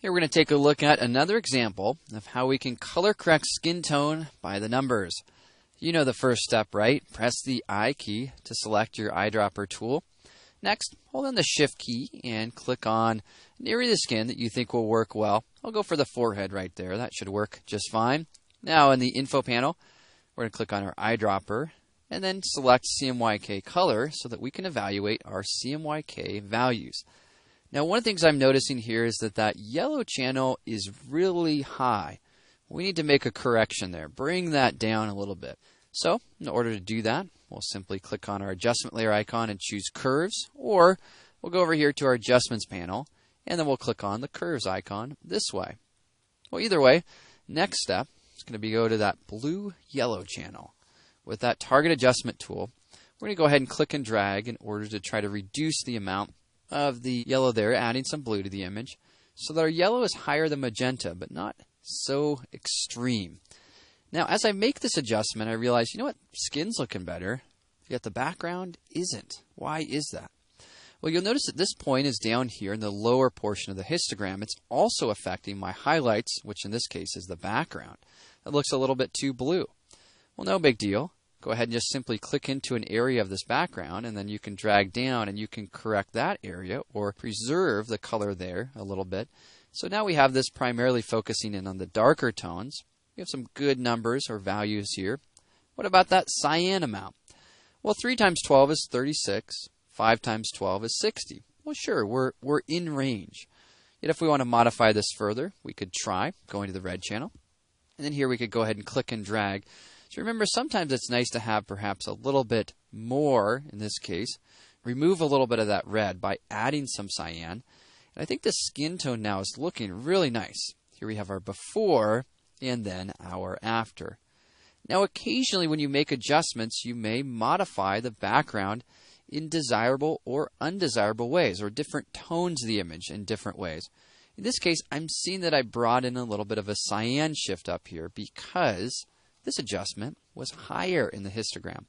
Here we're going to take a look at another example of how we can color correct skin tone by the numbers. You know the first step, right? Press the I key to select your eyedropper tool. Next, hold on the Shift key and click on an area of the skin that you think will work well. I'll go for the forehead right there. That should work just fine. Now in the info panel, we're going to click on our eyedropper and then select CMYK color so that we can evaluate our CMYK values. Now, one of the things I'm noticing here is that yellow channel is really high. We need to make a correction there. Bring that down a little bit. So, in order to do that, we'll simply click on our adjustment layer icon and choose curves, or we'll go over here to our adjustments panel, and then we'll click on the curves icon this way. Well, either way, next step is going to be go to that blue-yellow channel. With that target adjustment tool, we're going to go ahead and click and drag in order to try to reduce the amount of the yellow there, adding some blue to the image, so that our yellow is higher than magenta, but not so extreme. Now, as I make this adjustment, I realize, you know what, skin's looking better, yet the background isn't. Why is that? Well, you'll notice that this point is down here in the lower portion of the histogram. It's also affecting my highlights, which in this case is the background. It looks a little bit too blue. Well, no big deal. Go ahead and just simply click into an area of this background, and then you can drag down and you can correct that area or preserve the color there a little bit. So now we have this primarily focusing in on the darker tones. We have some good numbers or values here. What about that cyan amount? Well, 3 times 12 is 36. 5 times 12 is 60. Well, sure, we're in range. Yet if we want to modify this further, we could try going to the red channel. And then here we could go ahead and click and drag. So remember, sometimes it's nice to have perhaps a little bit more, in this case, remove a little bit of that red by adding some cyan. And I think the skin tone now is looking really nice. Here we have our before and then our after. Now occasionally when you make adjustments, you may modify the background in desirable or undesirable ways, or different tones of the image in different ways. In this case, I'm seeing that I brought in a little bit of a cyan shift up here because this adjustment was higher in the histogram.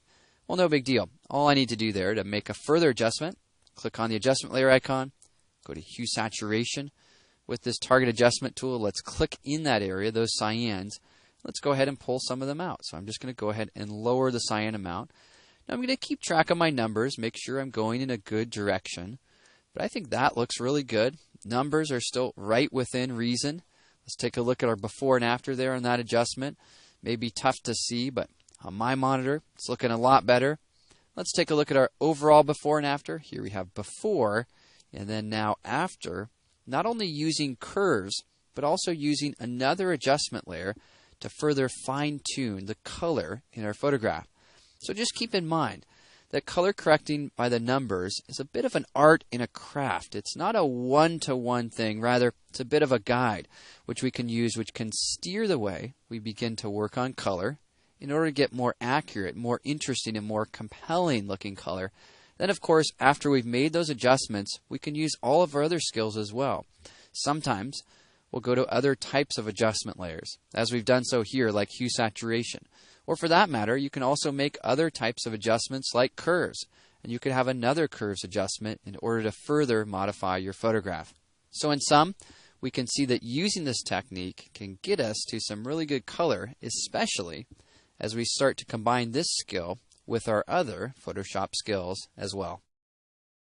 Well, no big deal. All I need to do there to make a further adjustment, click on the adjustment layer icon, go to hue saturation. With this target adjustment tool, let's click in that area, those cyans. Let's go ahead and pull some of them out. So I'm just going to go ahead and lower the cyan amount. Now I'm going to keep track of my numbers, make sure I'm going in a good direction. But I think that looks really good. Numbers are still right within reason. Let's take a look at our before and after there on that adjustment. May be tough to see, but on my monitor, it's looking a lot better. Let's take a look at our overall before and after. Here we have before, and then now after, not only using curves, but also using another adjustment layer to further fine-tune the color in our photograph. So just keep in mind that color correcting by the numbers is a bit of an art and a craft. It's not a one-to-one thing. Rather, it's a bit of a guide which we can use, which can steer the way we begin to work on color in order to get more accurate, more interesting, and more compelling looking color. Then, of course, after we've made those adjustments, we can use all of our other skills as well. Sometimes we'll go to other types of adjustment layers, as we've done so here, like hue saturation. Or for that matter, you can also make other types of adjustments like curves. And you could have another curves adjustment in order to further modify your photograph. So in sum, we can see that using this technique can get us to some really good color, especially as we start to combine this skill with our other Photoshop skills as well.